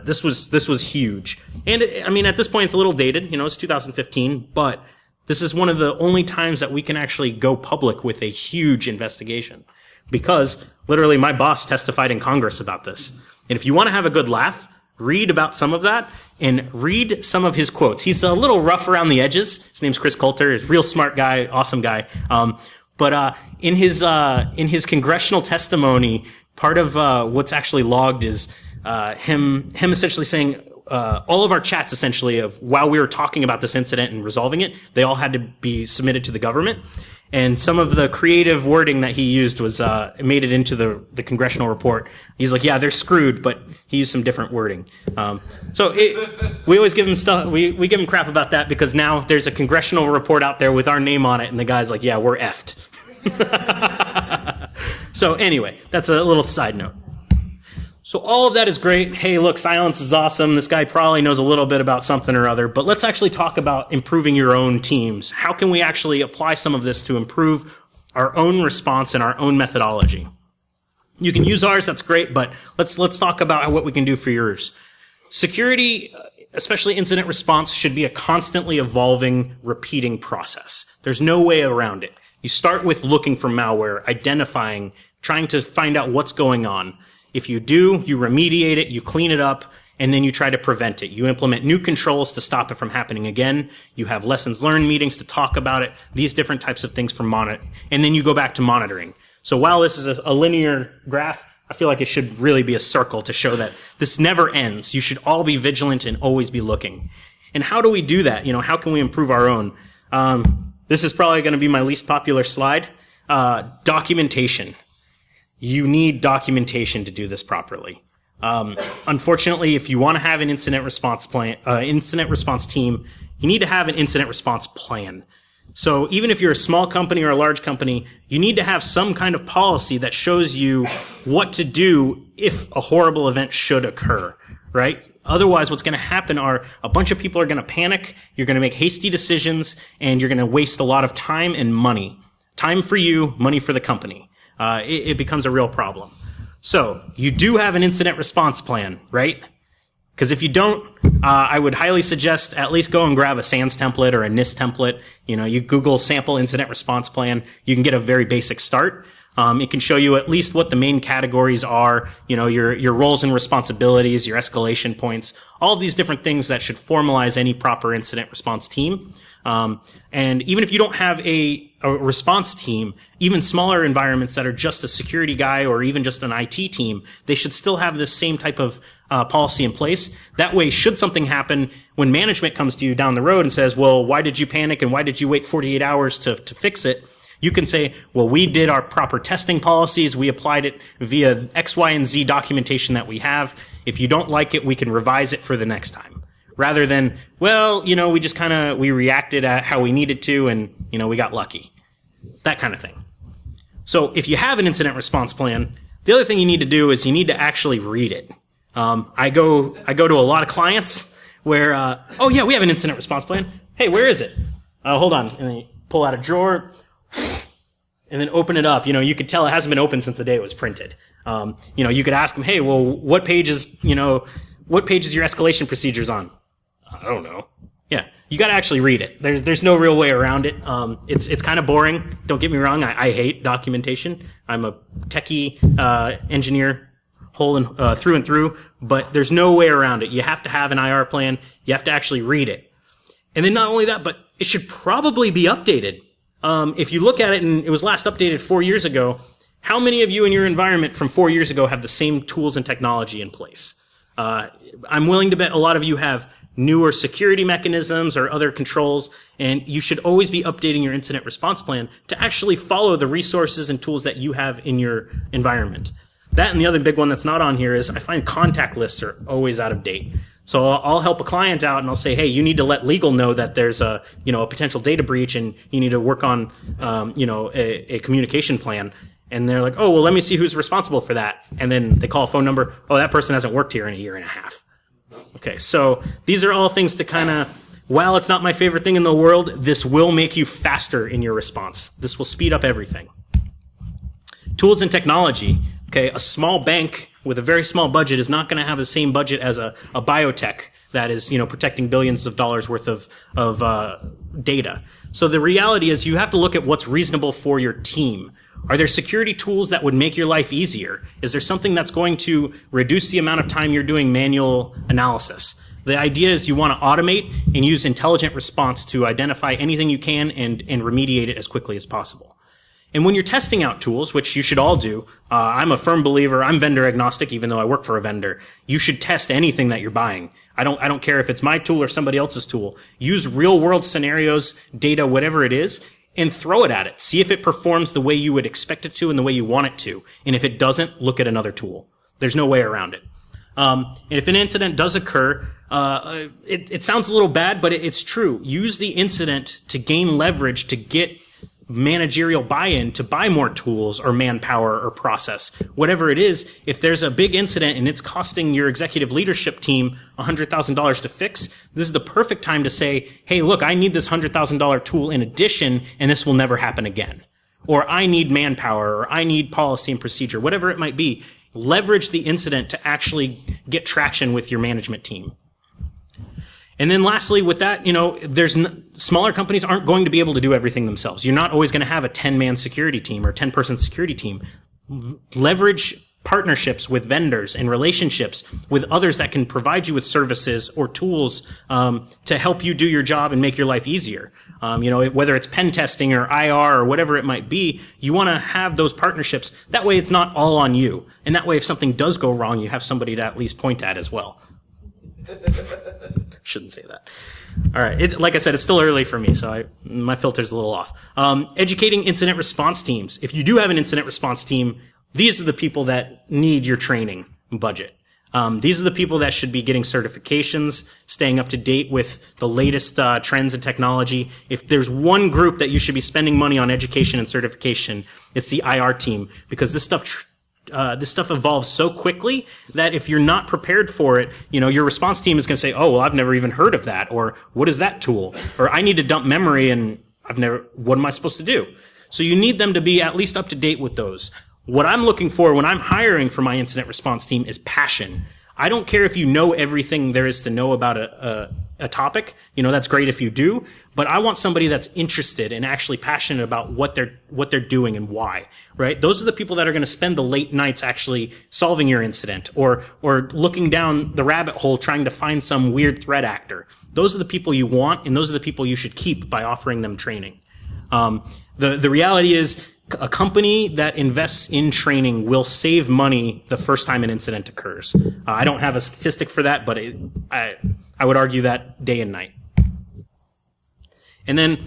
this was huge. And at this point, it's a little dated. It's 2015, but this is one of the only times that we can actually go public with a huge investigation, because literally my boss testified in Congress about this. And if you want to have a good laugh, read about some of that and read some of his quotes. He's a little rough around the edges. His name's Chris Coulter. He's a real smart guy, awesome guy. But in his congressional testimony, part of what's actually logged is him essentially saying all of our chats essentially of while we were talking about this incident and resolving it, they all had to be submitted to the government. And some of the creative wording that he used was made it into the congressional report. He's like, yeah, they're screwed, but he used some different wording. We always give him stuff. We give him crap about that because now there's a congressional report out there with our name on it, and the guy's like, yeah, we're effed. So anyway, that's a little side note. So all of that is great. Hey, look, silence is awesome. This guy probably knows a little bit about something or other, but let's actually talk about improving your own teams. How can we actually apply some of this to improve our own response and our own methodology? You can use ours, that's great, but let's talk about what we can do for yours. Security, especially incident response, should be a constantly evolving, repeating process. There's no way around it. You start with looking for malware, identifying, trying to find out what's going on. If you do, you remediate it, you clean it up, and then you try to prevent it. You implement new controls to stop it from happening again. You have lessons learned meetings to talk about it, these different types of things for monitoring. And then you go back to monitoring. So while this is a linear graph, I feel like it should really be a circle to show that this never ends. You should all be vigilant and always be looking. And how do we do that? How can we improve our own? This is probably going to be my least popular slide. Documentation. You need documentation to do this properly. Unfortunately, if you want to have an incident response team, you need to have an incident response plan. So even if you're a small company or a large company, you need to have some kind of policy that shows you what to do if a horrible event should occur, right? Otherwise, what's going to happen are a bunch of people are going to panic, you're going to make hasty decisions, and you're going to waste a lot of time and money. Time for you, money for the company. It becomes a real problem. So you do have an incident response plan, right? Because if you don't, I would highly suggest at least go and grab a SANS template or a NIST template. You Google sample incident response plan. You can get a very basic start. It can show you at least what the main categories are, your roles and responsibilities, your escalation points, all of these different things that should formalize any proper incident response team. And even if you don't have a response team, even smaller environments that are just a security guy or even just an IT team, they should still have this same type of policy in place. That way, should something happen, when management comes to you down the road and says, well, why did you panic and why did you wait 48 hours to fix it? You can say, well, we did our proper testing policies. We applied it via X, Y, and Z documentation that we have. If you don't like it, we can revise it for the next time. Rather than, well, we just we reacted at how we needed to and, we got lucky. That kind of thing. So if you have an incident response plan, the other thing you need to do is you need to actually read it. I go to a lot of clients where, oh yeah, we have an incident response plan. Hey, where is it? Hold on. And then you pull out a drawer and then open it up. You could tell it hasn't been opened since the day it was printed. You could ask them, hey, well, what page is your escalation procedures on? I don't know. Yeah, you got to actually read it. There's no real way around it. It's kind of boring. Don't get me wrong. I hate documentation. I'm a techie engineer, through and through. But there's no way around it. You have to have an IR plan. You have to actually read it. And then not only that, but it should probably be updated. If you look at it, and it was last updated 4 years ago, how many of you in your environment from 4 years ago have the same tools and technology in place? I'm willing to bet a lot of you have newer security mechanisms or other controls, and you should always be updating your incident response plan to actually follow the resources and tools that you have in your environment. That and the other big one that's not on here is I find contact lists are always out of date. So I'll help a client out and I'll say, hey, you need to let legal know that there's a potential data breach and you need to work on, a communication plan. And they're like, oh, well, let me see who's responsible for that. And then they call a phone number. Oh, that person hasn't worked here in a year and a half. Okay, so these are all things to kind of, while it's not my favorite thing in the world, this will make you faster in your response. This will speed up everything. Tools and technology. Okay, a small bank with a very small budget is not going to have the same budget as a biotech that is, protecting billions of dollars worth of data. So the reality is you have to look at what's reasonable for your team. Are there security tools that would make your life easier? Is there something that's going to reduce the amount of time you're doing manual analysis? The idea is you want to automate and use intelligent response to identify anything you can and remediate it as quickly as possible. And when you're testing out tools, which you should all do, I'm a firm believer, I'm vendor agnostic even though I work for a vendor. You should test anything that you're buying. I don't care if it's my tool or somebody else's tool. Use real world scenarios, data, whatever it is, and throw it at it. See if it performs the way you would expect it to and the way you want it to. And if it doesn't, look at another tool. There's no way around it. And if an incident does occur, it sounds a little bad, but it's true. Use the incident to gain leverage to get managerial buy-in to buy more tools or manpower or process. Whatever it is, if there's a big incident and it's costing your executive leadership team $100,000 to fix, this is the perfect time to say, hey, look, I need this $100,000 tool in addition, and this will never happen again. Or I need manpower, or I need policy and procedure, whatever it might be. Leverage the incident to actually get traction with your management team. And then lastly, with that, smaller companies aren't going to be able to do everything themselves. You're not always going to have a 10-man security team or 10-person security team. Leverage partnerships with vendors and relationships with others that can provide you with services or tools to help you do your job and make your life easier. Whether it's pen testing or IR or whatever it might be, you want to have those partnerships. That way it's not all on you. And that way if something does go wrong, you have somebody to at least point at as well. Shouldn't say that. All right. Like I said, it's still early for me, so my filter's a little off. Educating incident response teams. If you do have an incident response team, these are the people that need your training budget. These are the people that should be getting certifications, staying up to date with the latest trends and technology. If there's one group that you should be spending money on education and certification, it's the IR team, because this stuff evolves so quickly that if you're not prepared for it, your response team is going to say, oh, well, I've never even heard of that. Or what is that tool? Or I need to dump memory and what am I supposed to do? So you need them to be at least up to date with those. What I'm looking for when I'm hiring for my incident response team is passion. I don't care if you know everything there is to know about a topic. That's great if you do, but I want somebody that's interested and actually passionate about what they're doing and why, right? Those are the people that are going to spend the late nights actually solving your incident or looking down the rabbit hole trying to find some weird threat actor. Those are the people you want, and those are the people you should keep by offering them training. The reality is, a company that invests in training will save money the first time an incident occurs. I don't have a statistic for that, but I would argue that day and night. And then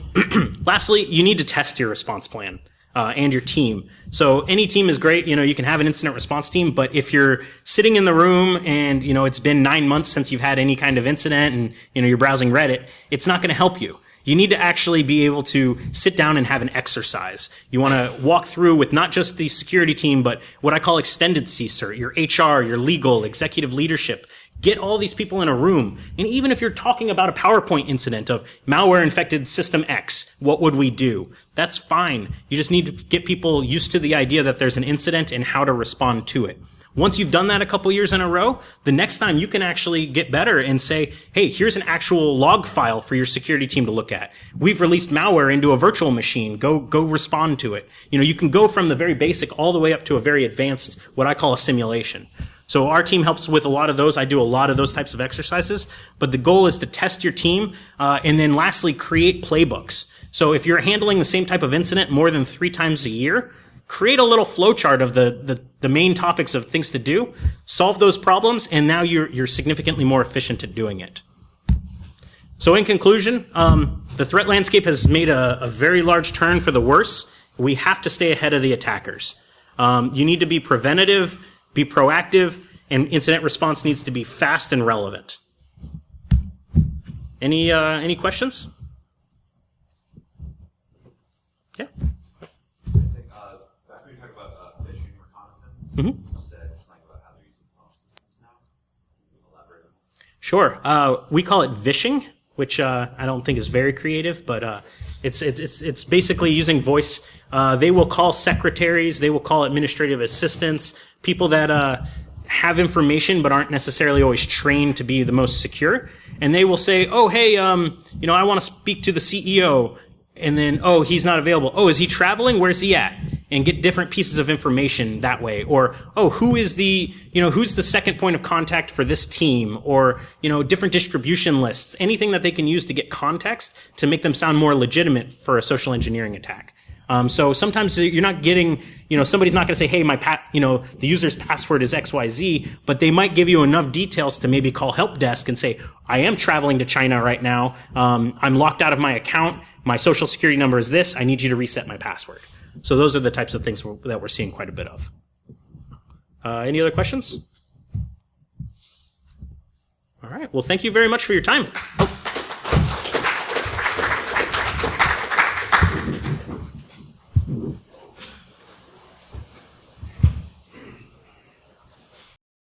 lastly, you need to test your response plan and your team. So any team is great. You can have an incident response team, but if you're sitting in the room and, it's been 9 months since you've had any kind of incident and, you're browsing Reddit, it's not going to help you. You need to actually be able to sit down and have an exercise. You want to walk through with not just the security team, but what I call extended CSIR, your HR, your legal, executive leadership. Get all these people in a room. And even if you're talking about a PowerPoint incident of malware infected system X, what would we do? That's fine. You just need to get people used to the idea that there's an incident and how to respond to it. Once you've done that a couple years in a row, the next time you can actually get better and say, hey, here's an actual log file for your security team to look at. We've released malware into a virtual machine. Go respond to it. You can go from the very basic all the way up to a very advanced, what I call a simulation. So our team helps with a lot of those. I do a lot of those types of exercises. But the goal is to test your team and then lastly, create playbooks. So if you're handling the same type of incident more than 3 times a year, create a little flowchart of the main topics of things to do, solve those problems, and now you're significantly more efficient at doing it. So in conclusion, the threat landscape has made a very large turn for the worse. We have to stay ahead of the attackers. You need to be preventative, be proactive, and incident response needs to be fast and relevant. Any questions? Yeah. Back when you talked about phishing reconnaissance, Mm-hmm. you said something about how they're using phone systems now. Can you elaborate on that? Sure. We call it vishing, which I don't think is very creative, but it's basically using voice. They will call secretaries, they will call administrative assistants, people that have information but aren't necessarily always trained to be the most secure, and they will say, "Oh, hey, I want to speak to the CEO." And then, oh, he's not available. Oh, is he traveling? Where's he at? And get different pieces of information that way. Or, oh, who's the second point of contact for this team? Or, different distribution lists. Anything that they can use to get context to make them sound more legitimate for a social engineering attack. So sometimes you're not getting, somebody's not going to say, hey, the user's password is XYZ, but they might give you enough details to maybe call help desk and say, I am traveling to China right now. I'm locked out of my account. My social security number is this. I need you to reset my password. So those are the types of things that we're seeing quite a bit of. Any other questions? All right. Well, thank you very much for your time. Oh.